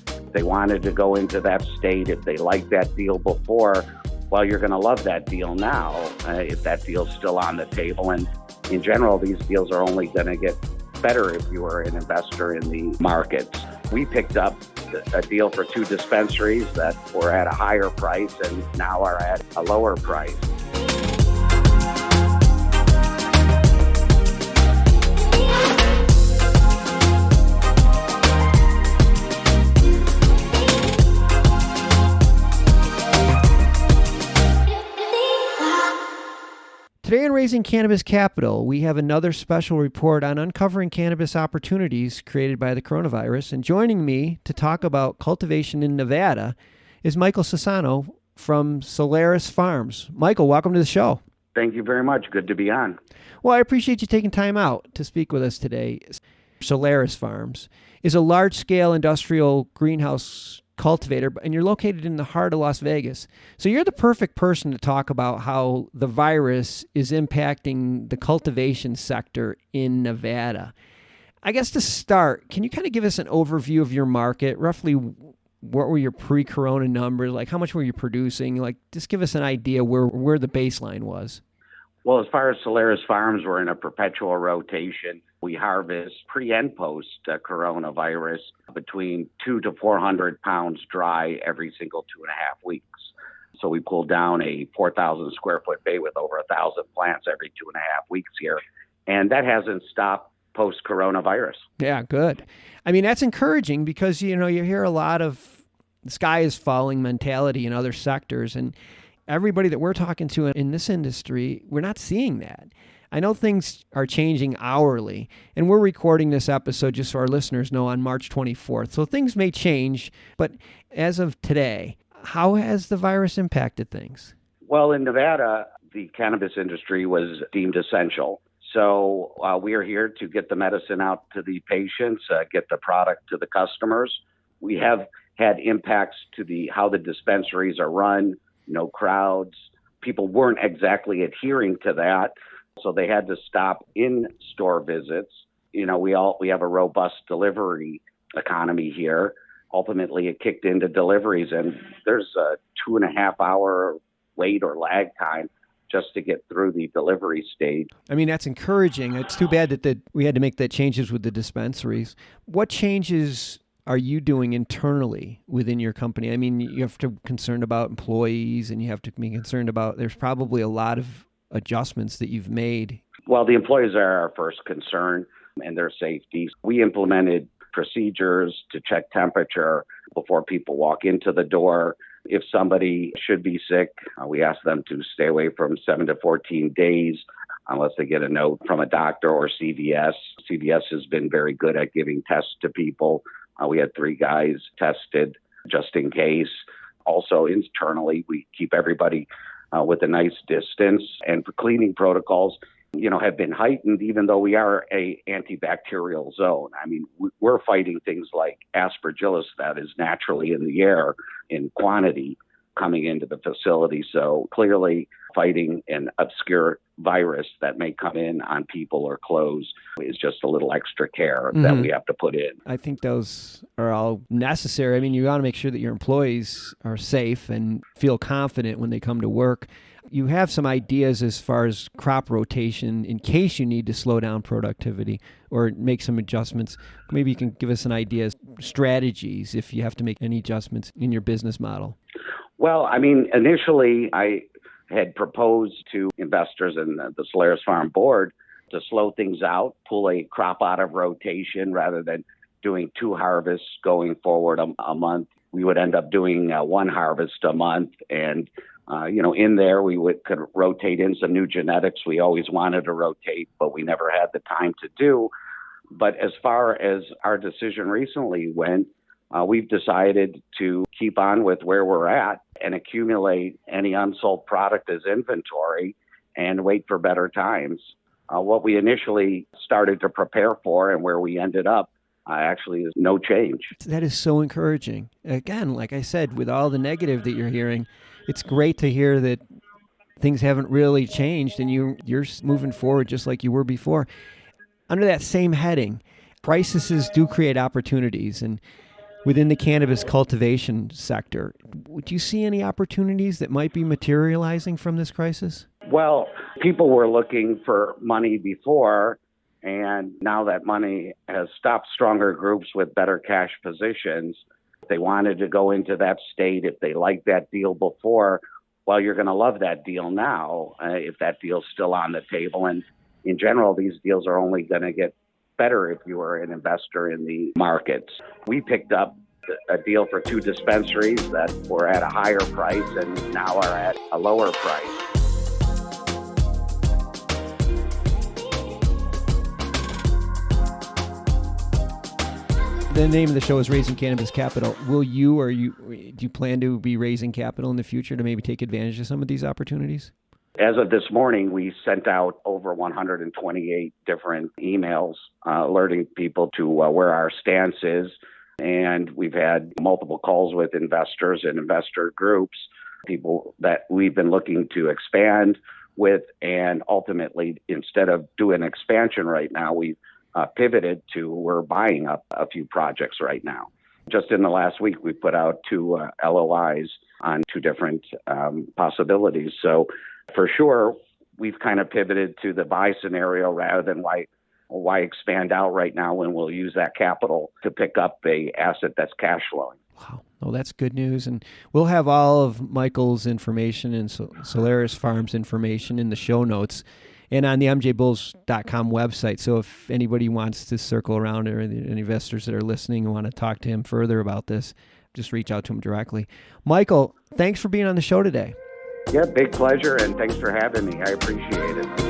If they wanted to go into that state, if they liked that deal before, well, you're going to love that deal now if that deal's still on the table. And in general, these deals are only going to get better if you are an investor in the markets. We picked up a deal for 2 dispensaries that were at a higher price and now are at a lower price. Today on Raising Cannabis Capital, we have another special report on uncovering cannabis opportunities created by the coronavirus. And joining me to talk about cultivation in Nevada is Michael Sassano from Solaris Farms. Michael, welcome to the show. Thank you very much. Good to be on. Well, I appreciate you taking time out to speak with us today. Solaris Farms is a large-scale industrial greenhouse cultivator, and you're located in the heart of Las Vegas. So you're the perfect person to talk about how the virus is impacting the cultivation sector in Nevada. I guess to start, can you kind of give us an overview of your market? Roughly, what were your pre-corona numbers? Like, how much were you producing? Like, just give us an idea where the baseline was. Well, as far as Solaris Farms, we're in a perpetual rotation. We harvest pre and post coronavirus between 200 to 400 pounds dry every single 2.5 weeks. So we pull down a 4,000 square foot bay with over 1,000 plants every 2.5 weeks here. And that hasn't stopped post coronavirus. Yeah, good. I mean, that's encouraging because, you hear a lot of the sky is falling mentality in other sectors. And everybody that we're talking to in this industry, we're not seeing that. I know things are changing hourly, and we're recording this episode just so our listeners know on March 24th. So things may change, but as of today, how has the virus impacted things? Well, in Nevada, the cannabis industry was deemed essential. So we are here to get the medicine out to the patients, get the product to the customers. We have had impacts to how the dispensaries are run, no crowds. People weren't exactly adhering to that. So they had to stop in-store visits. We have a robust delivery economy here. Ultimately, it kicked into deliveries, and there's a 2.5-hour wait or lag time just to get through the delivery stage. I mean, that's encouraging. It's too bad that we had to make that changes with the dispensaries. What changes are you doing internally within your company? I mean, you have to be concerned about employees, and you have to be concerned about, there's probably a lot of adjustments that you've made. Well, the employees are our first concern and their safety. We implemented procedures to check temperature before people walk into the door. If somebody should be sick, we ask them to stay away from 7 to 14 days unless they get a note from a doctor or CVS. CVS has been very good at giving tests to people. We had 3 guys tested just in case. Also, internally, we keep everybody with a nice distance, and the cleaning protocols, have been heightened, even though we are a antibacterial zone. I mean, we're fighting things like aspergillus that is naturally in the air in quantity coming into the facility. So clearly fighting an obscure virus that may come in on people or clothes is just a little extra care that we have to put in. I think those are all necessary. I mean, you got to make sure that your employees are safe and feel confident when they come to work. You have some ideas as far as crop rotation in case you need to slow down productivity or make some adjustments. Maybe you can give us an idea, strategies, if you have to make any adjustments in your business model. Well, I mean, initially I had proposed to investors in the Solaris Farm board to slow things out, pull a crop out of rotation rather than doing 2 harvests going forward a month. We would end up doing 1 harvest a month. And, in there we could rotate in some new genetics. We always wanted to rotate, but we never had the time to do. But as far as our decision recently went, we've decided to keep on with where we're at and accumulate any unsold product as inventory and wait for better times. What we initially started to prepare for and where we ended up actually is no change. That is so encouraging. Again, like I said, with all the negative that you're hearing, it's great to hear that things haven't really changed and you're moving forward just like you were before. Under that same heading, crises do create opportunities. And within the cannabis cultivation sector, would you see any opportunities that might be materializing from this crisis? Well, people were looking for money before, and now that money has stopped, stronger groups with better cash positions, if they wanted to go into that state, if they liked that deal before, well, you're going to love that deal now if that deal's still on the table. And in general, these deals are only going to get better if you are an investor in the markets. We picked up a deal for 2 dispensaries that were at a higher price and now are at a lower price. The name of the show is Raising Cannabis Capital. Do you plan to be raising capital in the future to maybe take advantage of some of these opportunities? As of this morning, we sent out over 128 different emails alerting people to where our stance is. And we've had multiple calls with investors and investor groups, people that we've been looking to expand with. And ultimately, instead of doing expansion right now, we pivoted to we're buying up a few projects right now. Just in the last week, we put out 2 LOIs on 2 different possibilities. So for sure, we've kind of pivoted to the buy scenario rather than why expand out right now when we'll use that capital to pick up a asset that's cash flowing. Wow. Well, that's good news. And we'll have all of Michael's information and Solaris Farms information in the show notes and on the mjbulls.com website. So if anybody wants to circle around or any investors that are listening and want to talk to him further about this, just reach out to him directly. Michael, thanks for being on the show today. Yeah, big pleasure, and thanks for having me. I appreciate it.